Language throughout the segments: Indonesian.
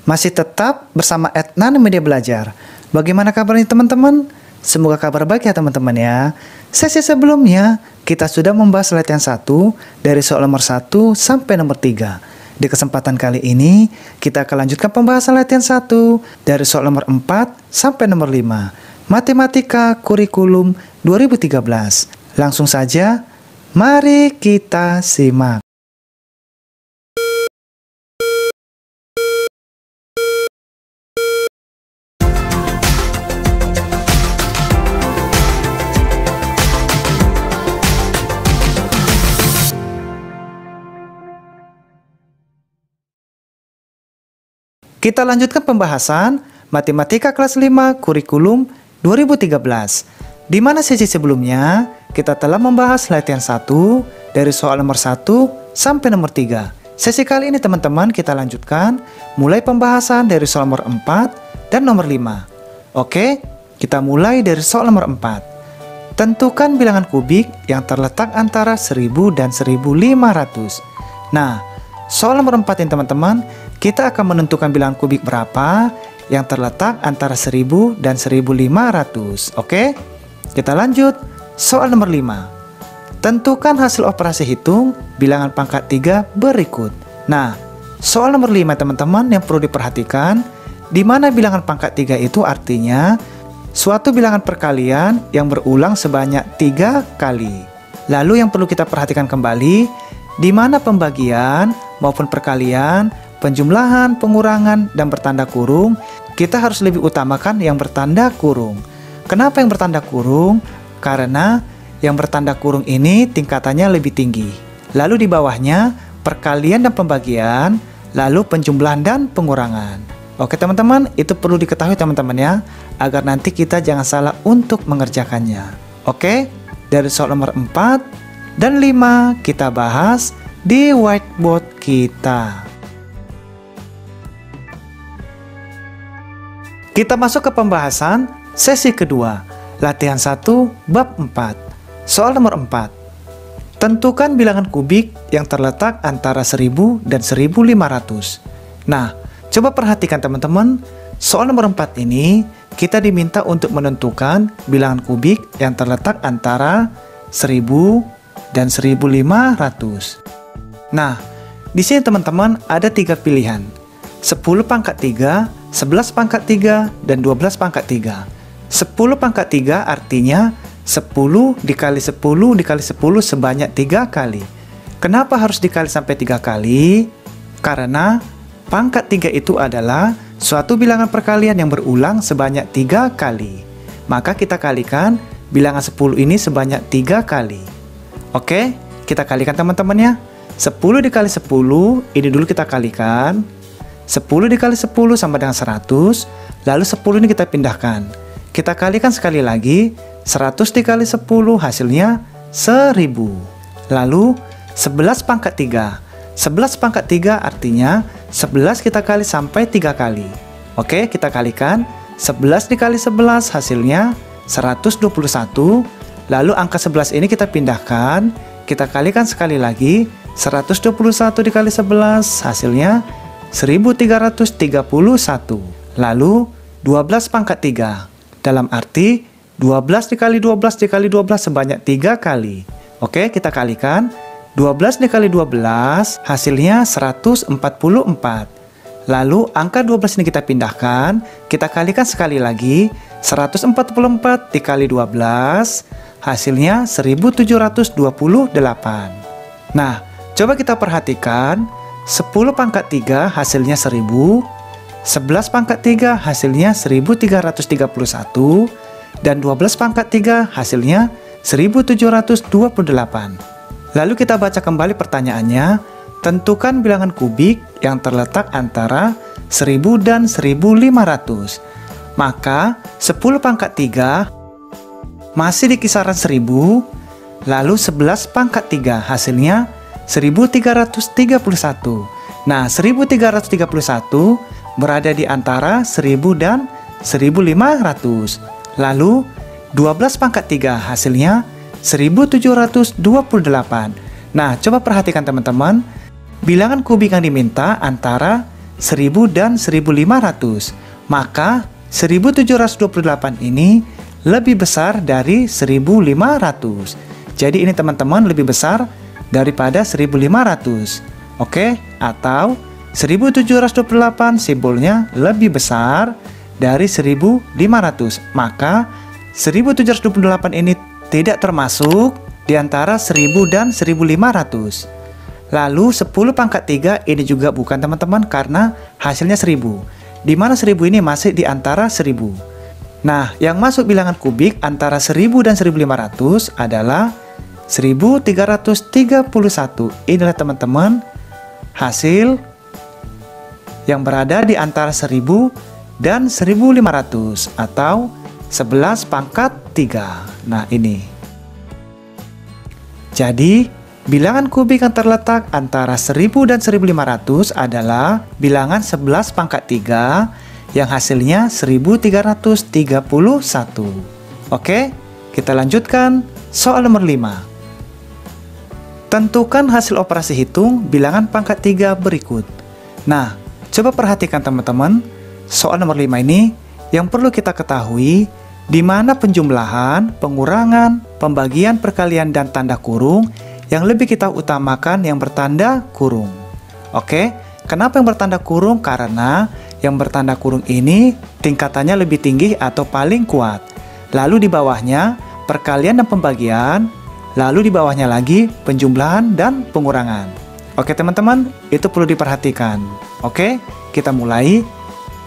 Masih tetap bersama Etnan Media Belajar. Bagaimana kabarnya teman-teman? Semoga kabar baik ya teman-teman ya. Sesi sebelumnya kita sudah membahas latihan 1 dari soal nomor 1 sampai nomor 3. Di kesempatan kali ini kita akan lanjutkan pembahasan latihan 1 dari soal nomor 4 sampai nomor 5. Matematika Kurikulum 2013. Langsung saja, mari kita simak. Kita lanjutkan pembahasan Matematika kelas 5 Kurikulum 2013. Di mana sesi sebelumnya kita telah membahas latihan 1 dari soal nomor 1 sampai nomor 3. Sesi kali ini teman-teman kita lanjutkan mulai pembahasan dari soal nomor 4 dan nomor 5. Oke, kita mulai dari soal nomor 4. Tentukan bilangan kubik yang terletak antara 1000 dan 1500. Nah, soal nomor 4 ini teman-teman, kita akan menentukan bilangan kubik berapa yang terletak antara 1000 dan 1500. Oke? Kita lanjut. Soal nomor 5. Tentukan hasil operasi hitung bilangan pangkat 3 berikut. Nah, soal nomor 5 teman-teman yang perlu diperhatikan, di mana bilangan pangkat 3 itu artinya suatu bilangan perkalian yang berulang sebanyak 3 kali. Lalu yang perlu kita perhatikan kembali, di mana pembagian maupun perkalian, penjumlahan, pengurangan, dan bertanda kurung, kita harus lebih utamakan yang bertanda kurung. Kenapa yang bertanda kurung? Karena yang bertanda kurung ini tingkatannya lebih tinggi. Lalu di bawahnya, perkalian dan pembagian, lalu penjumlahan dan pengurangan. Oke teman-teman, itu perlu diketahui teman-teman ya, agar nanti kita jangan salah untuk mengerjakannya. Oke, dari soal nomor 4 dan 5 kita bahas di whiteboard kita. Kita masuk ke pembahasan sesi kedua, latihan 1 bab 4. Soal nomor 4. Tentukan bilangan kubik yang terletak antara 1000 dan 1500. Nah, coba perhatikan teman-teman, soal nomor 4 ini kita diminta untuk menentukan bilangan kubik yang terletak antara 1000 dan 1500. Nah, di sini teman-teman ada 3 pilihan. 10 pangkat 3, 11 pangkat 3, dan 12 pangkat 3. 10 pangkat 3 artinya 10 dikali 10 dikali 10 sebanyak 3 kali. Kenapa harus dikali sampai 3 kali? Karena pangkat 3 itu adalah suatu bilangan perkalian yang berulang sebanyak 3 kali. Maka kita kalikan bilangan 10 ini sebanyak 3 kali. Oke, kita kalikan teman-teman ya. 10 dikali 10, ini dulu kita kalikan. 10 dikali 10 sama dengan 100, lalu 10 ini kita pindahkan. Kita kalikan sekali lagi, 100 dikali 10 hasilnya 1000. Lalu 11 pangkat 3. 11 pangkat 3 artinya 11 kita kali sampai 3 kali. Oke, kita kalikan. 11 dikali 11 hasilnya 121. Lalu angka 11 ini kita pindahkan. Kita kalikan sekali lagi. 121 dikali 11 hasilnya 1331. Lalu 12 pangkat 3. Dalam arti 12 dikali 12 dikali 12 sebanyak 3 kali. Oke, kita kalikan. 12 dikali 12 hasilnya 144. Lalu angka 12 ini kita pindahkan. Kita kalikan sekali lagi. 144 dikali 12 hasilnya 1728. Nah, coba kita perhatikan. 10 pangkat 3 hasilnya 1000, 11 pangkat 3 hasilnya 1331, dan 12 pangkat 3 hasilnya 1728. Lalu kita baca kembali pertanyaannya, tentukan bilangan kubik yang terletak antara 1000 dan 1500. Maka 10 pangkat 3 masih di kisaran 1000, lalu 11 pangkat 3 hasilnya 1331. Nah, 1331 berada di antara 1000 dan 1500. Lalu 12 pangkat 3 hasilnya 1728. Nah, coba perhatikan teman-teman. Bilangan kubik yang diminta antara 1000 dan 1500. Maka 1728 ini lebih besar dari 1500. Jadi ini teman-teman lebih besar daripada 1500. Oke, atau 1728 simbolnya lebih besar dari 1500. Maka 1728 ini tidak termasuk di antara 1000 dan 1500. Lalu 10 pangkat 3 ini juga bukan teman-teman, karena hasilnya 1000. Di mana 1000 ini masih di antara 1000. Nah, yang masuk bilangan kubik antara 1000 dan 1500 adalah 1331. Inilah teman-teman hasil yang berada di antara 1000 dan 1500 atau 11 pangkat 3. Nah, ini. Jadi, bilangan kubik yang terletak antara 1000 dan 1500 adalah bilangan 11 pangkat 3 yang hasilnya 1331. Oke, kita lanjutkan soal nomor 5. Tentukan hasil operasi hitung bilangan pangkat 3 berikut. Nah, coba perhatikan teman-teman, soal nomor 5 ini yang perlu kita ketahui di mana penjumlahan, pengurangan, pembagian, perkalian, dan tanda kurung yang lebih kita utamakan yang bertanda kurung. Oke, kenapa yang bertanda kurung? Karena yang bertanda kurung ini tingkatannya lebih tinggi atau paling kuat. Lalu di bawahnya perkalian dan pembagian, lalu di bawahnya lagi penjumlahan dan pengurangan. Oke teman-teman, itu perlu diperhatikan. Oke, kita mulai.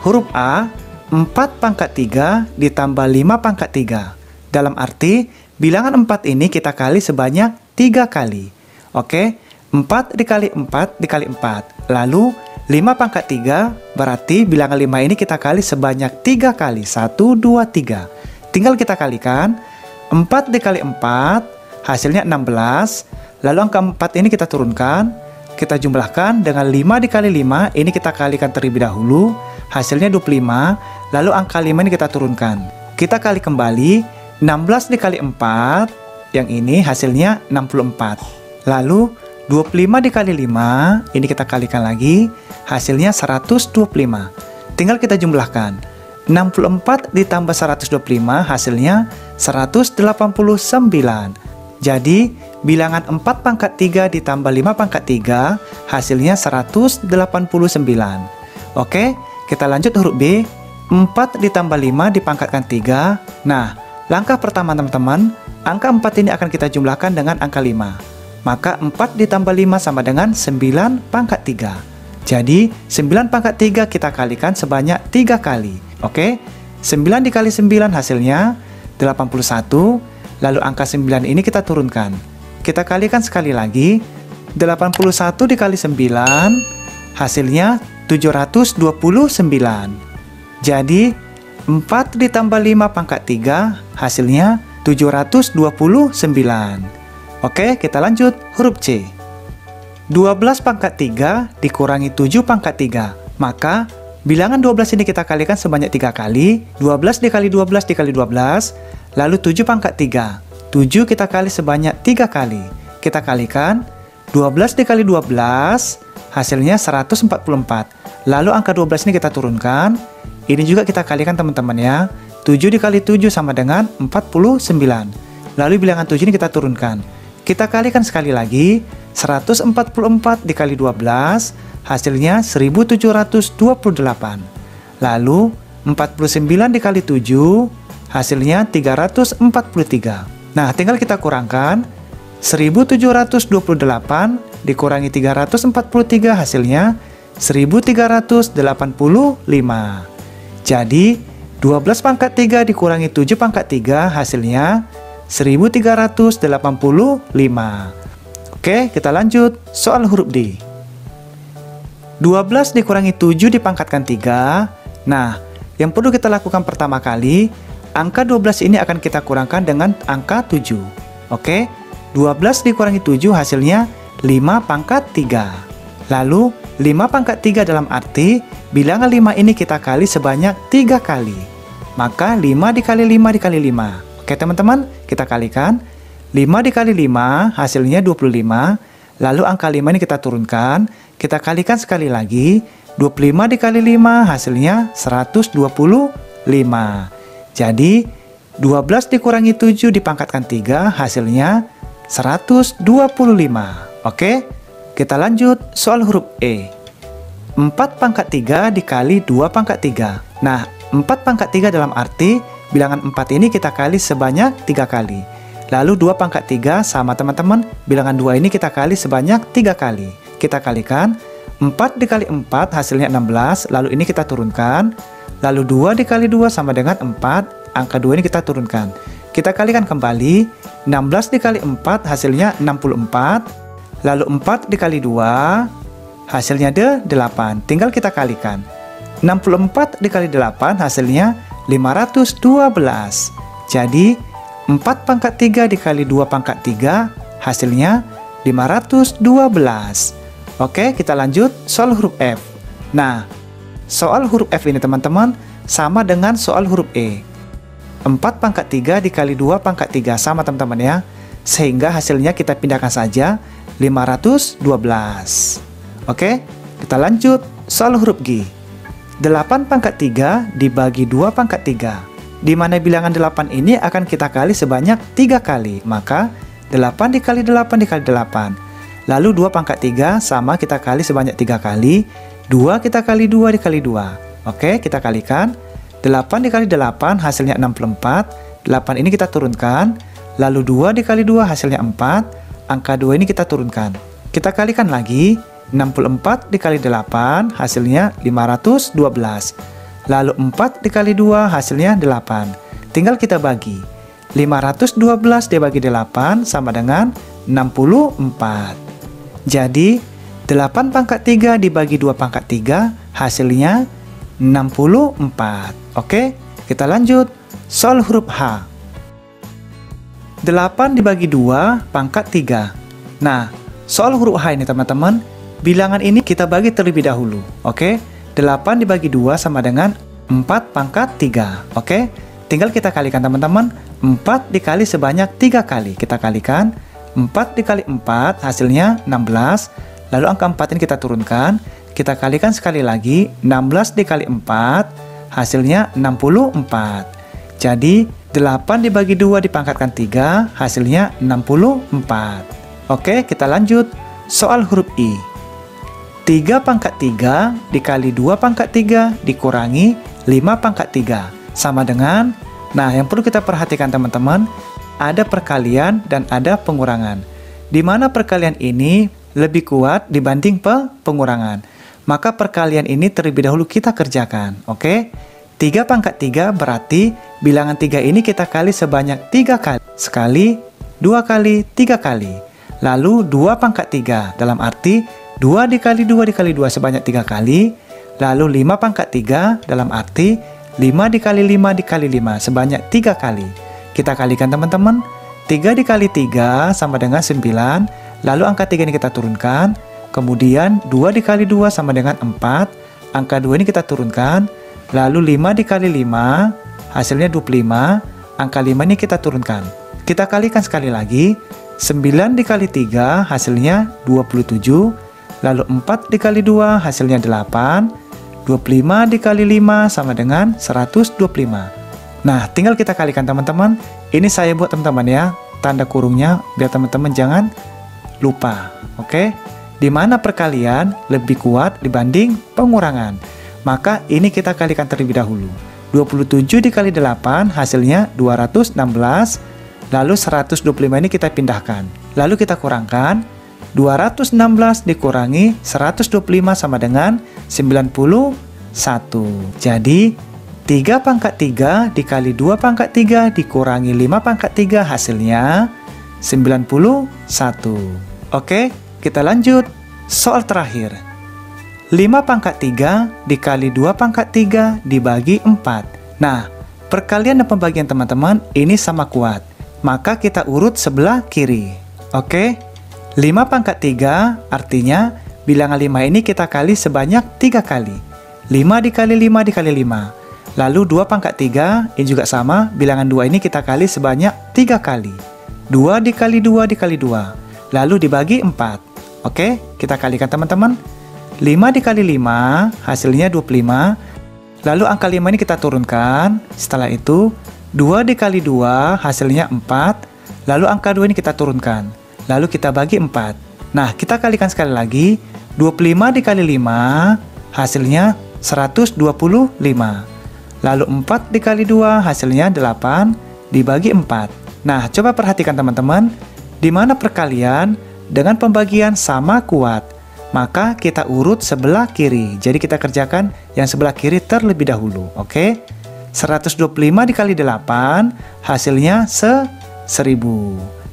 Huruf A, 4 pangkat 3 ditambah 5 pangkat 3. Dalam arti, bilangan 4 ini kita kali sebanyak 3 kali. Oke, 4 dikali 4 dikali 4. Lalu 5 pangkat 3 berarti bilangan 5 ini kita kali sebanyak 3 kali. 1, 2, 3. Tinggal kita kalikan. 4 dikali 4 hasilnya 16. Lalu angka 4 ini kita turunkan. Kita jumlahkan dengan 5 dikali 5. Ini kita kalikan terlebih dahulu. Hasilnya 25. Lalu angka 5 ini kita turunkan. Kita kali kembali. 16 dikali 4, yang ini hasilnya 64. Lalu 25 dikali 5, ini kita kalikan lagi, hasilnya 125. Tinggal kita jumlahkan. 64 ditambah 125 hasilnya 189. Jadi bilangan 4 pangkat 3 ditambah 5 pangkat 3 hasilnya 189. Oke, kita lanjut huruf B. 4 ditambah 5 dipangkatkan 3. Nah, langkah pertama teman-teman, angka 4 ini akan kita jumlahkan dengan angka 5. Maka 4 ditambah 5 sama dengan 9 pangkat 3. Jadi 9 pangkat 3 kita kalikan sebanyak 3 kali. Oke, 9 dikali 9 hasilnya 81. Lalu angka 9 ini kita turunkan. Kita kalikan sekali lagi. 81 dikali 9 hasilnya 729. Jadi 4 ditambah 5 pangkat 3 hasilnya 729. Oke, kita lanjut huruf C. 12 pangkat 3 dikurangi 7 pangkat 3. Maka bilangan 12 ini kita kalikan sebanyak 3 kali. 12 dikali 12 dikali 12. Lalu 7 pangkat 3. 7 kita kali sebanyak 3 kali. Kita kalikan. 12 dikali 12 hasilnya 144. Lalu angka 12 ini kita turunkan. Ini juga kita kalikan teman-teman ya. 7 dikali 7 sama dengan 49. Lalu bilangan 7 ini kita turunkan. Kita kalikan sekali lagi. 144 dikali 12 hasilnya 1728. Lalu 49 dikali 7 hasilnya 343. Nah, tinggal kita kurangkan. 1728 dikurangi 343 hasilnya 1385. Jadi 12 pangkat 3 dikurangi 7 pangkat 3 hasilnya 1385. Oke, kita lanjut soal huruf D. 12 dikurangi 7 dipangkatkan 3. Nah, yang perlu kita lakukan pertama kali, angka 12 ini akan kita kurangkan dengan angka 7. Oke, 12 dikurangi 7 hasilnya 5 pangkat 3. Lalu 5 pangkat 3 dalam arti bilangan 5 ini kita kali sebanyak 3 kali. Maka 5 dikali 5 dikali 5. Oke teman-teman, kita kalikan. 5 dikali 5 hasilnya 25. Lalu angka 5 ini kita turunkan. Kita kalikan sekali lagi. 25 dikali 5 hasilnya 125. Jadi 12 dikurangi 7 dipangkatkan 3 hasilnya 125. Oke, kita lanjut soal huruf E. 4 pangkat 3 dikali 2 pangkat 3. Nah, 4 pangkat 3 dalam arti bilangan 4 ini kita kali sebanyak 3 kali. Lalu 2 pangkat 3 sama teman-teman, bilangan 2 ini kita kali sebanyak 3 kali. Kita kalikan, 4 dikali 4 hasilnya 16, lalu ini kita turunkan. Lalu 2 dikali 2 sama dengan 4, angka 2 ini kita turunkan. Kita kalikan kembali, 16 dikali 4 hasilnya 64. Lalu 4 dikali 2 hasilnya 8. Tinggal kita kalikan. 64 dikali 8 hasilnya 512. Jadi 4 pangkat 3 dikali 2 pangkat 3 hasilnya 512. Oke, kita lanjut soal huruf F. Nah, soal huruf F ini teman-teman sama dengan soal huruf E. 4 pangkat 3 dikali 2 pangkat 3 sama teman-teman ya. Sehingga hasilnya kita pindahkan saja 512. Oke, kita lanjut soal huruf G. 8 pangkat 3 dibagi 2 pangkat 3. Di mana bilangan 8 ini akan kita kali sebanyak 3 kali. Maka 8 dikali 8 dikali 8. Lalu 2 pangkat 3 sama kita kali sebanyak 3 kali. 2 kita kali 2 dikali 2. Oke, kita kalikan. 8 dikali 8 hasilnya 64. 8 ini kita turunkan. Lalu 2 dikali 2 hasilnya 4. Angka 2 ini kita turunkan. Kita kalikan lagi. 64 dikali 8 hasilnya 512. Lalu 4 dikali 2 hasilnya 8. Tinggal kita bagi. 512 dibagi 8 sama dengan 64. Jadi 8 pangkat 3 dibagi 2 pangkat 3 hasilnya 64. Oke, kita lanjut soal huruf H. 8 dibagi 2 pangkat 3. Nah, soal huruf H ini teman-teman, bilangan ini kita bagi terlebih dahulu. Oke, 8 dibagi 2 sama dengan 4 pangkat 3. Oke, tinggal kita kalikan teman-teman. 4 dikali sebanyak 3 kali. Kita kalikan. 4 dikali 4 hasilnya 16. Lalu angka 4 ini kita turunkan. Kita kalikan sekali lagi. 16 dikali 4 hasilnya 64. Jadi 8 dibagi 2 dipangkatkan 3 hasilnya 64. Oke, kita lanjut soal huruf I. 3 pangkat 3 dikali 2 pangkat 3 dikurangi 5 pangkat 3 sama dengan, nah yang perlu kita perhatikan teman-teman, ada perkalian dan ada pengurangan. Di mana perkalian ini lebih kuat dibanding pengurangan. Maka perkalian ini terlebih dahulu kita kerjakan. Oke, 3 pangkat 3 berarti bilangan 3 ini kita kali sebanyak 3 kali. Sekali, 2 kali, 3 kali. Lalu 2 pangkat 3 dalam arti 2 dikali 2 dikali 2 sebanyak 3 kali. Lalu 5 pangkat 3 dalam arti 5 dikali 5 dikali 5 sebanyak 3 kali. Kita kalikan teman-teman. 3 dikali 3 sama dengan 9. Lalu angka 3 ini kita turunkan. Kemudian 2 dikali 2 sama dengan 4. Angka 2 ini kita turunkan. Lalu 5 dikali 5 hasilnya 25. Angka 5 ini kita turunkan. Kita kalikan sekali lagi. 9 dikali 3 hasilnya 27. Lalu 4 dikali 2 hasilnya 8. 25 dikali 5 sama dengan 125. Nah, tinggal kita kalikan teman-teman. Ini saya buat teman-teman ya, tanda kurungnya biar teman-teman jangan lupa. Oke? Di mana perkalian lebih kuat dibanding pengurangan. Maka ini kita kalikan terlebih dahulu. 27 dikali 8 hasilnya 216. Lalu 125 ini kita pindahkan. Lalu kita kurangkan. 216 dikurangi 125 sama dengan 91. Jadi 3 pangkat 3 dikali 2 pangkat 3 dikurangi 5 pangkat 3 hasilnya 91. Oke, kita lanjut soal terakhir. 5 pangkat 3 dikali 2 pangkat 3 dibagi 4. Nah, perkalian dan pembagian teman-teman ini sama kuat. Maka kita urut sebelah kiri. Oke, 5 pangkat 3 artinya bilangan 5 ini kita kali sebanyak 3 kali. 5 dikali 5 dikali 5. Lalu 2 pangkat 3 ini juga sama, bilangan 2 ini kita kali sebanyak 3 kali. 2 dikali 2 dikali 2. Lalu dibagi 4. Oke, kita kalikan teman-teman. 5 dikali 5 hasilnya 25. Lalu angka 5 ini kita turunkan. Setelah itu 2 dikali 2 hasilnya 4. Lalu angka 2 ini kita turunkan. Lalu kita bagi 4. Nah, kita kalikan sekali lagi. 25 dikali 5 hasilnya 125. Lalu 4 dikali 2 hasilnya 8 dibagi 4. Nah, coba perhatikan teman-teman, di mana perkalian dengan pembagian sama kuat, maka kita urut sebelah kiri. Jadi kita kerjakan yang sebelah kiri terlebih dahulu, oke? 125 dikali 8 hasilnya 1000.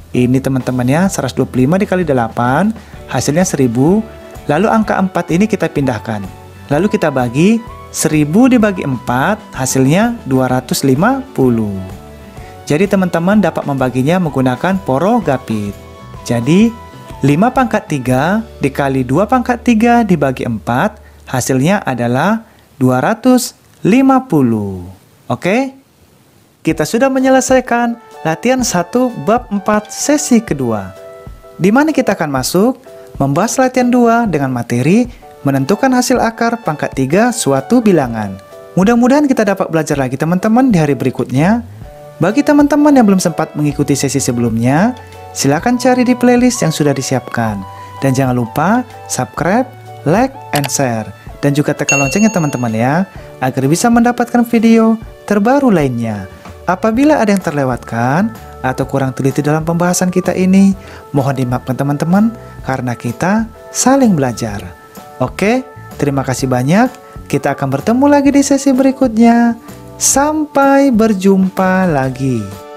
Ini teman-teman ya, 125 dikali 8 hasilnya 1000. Lalu angka 4 ini kita pindahkan. Lalu kita bagi 1000 dibagi 4 hasilnya 250. Jadi teman-teman dapat membaginya menggunakan porogapit. Jadi 5 pangkat 3 dikali 2 pangkat 3 dibagi 4 hasilnya adalah 250. Oke? Kita sudah menyelesaikan latihan 1 bab 4 sesi kedua. Di mana kita akan masuk membahas latihan 2 dengan materi menentukan hasil akar pangkat 3 suatu bilangan. Mudah-mudahan kita dapat belajar lagi teman-teman di hari berikutnya. Bagi teman-teman yang belum sempat mengikuti sesi sebelumnya, silakan cari di playlist yang sudah disiapkan. Dan jangan lupa subscribe, like, and share. Dan juga tekan loncengnya teman-teman ya, agar bisa mendapatkan video terbaru lainnya. Apabila ada yang terlewatkan atau kurang teliti dalam pembahasan kita ini, mohon dimaafkan teman-teman karena kita saling belajar. Oke, terima kasih banyak. Kita akan bertemu lagi di sesi berikutnya. Sampai berjumpa lagi.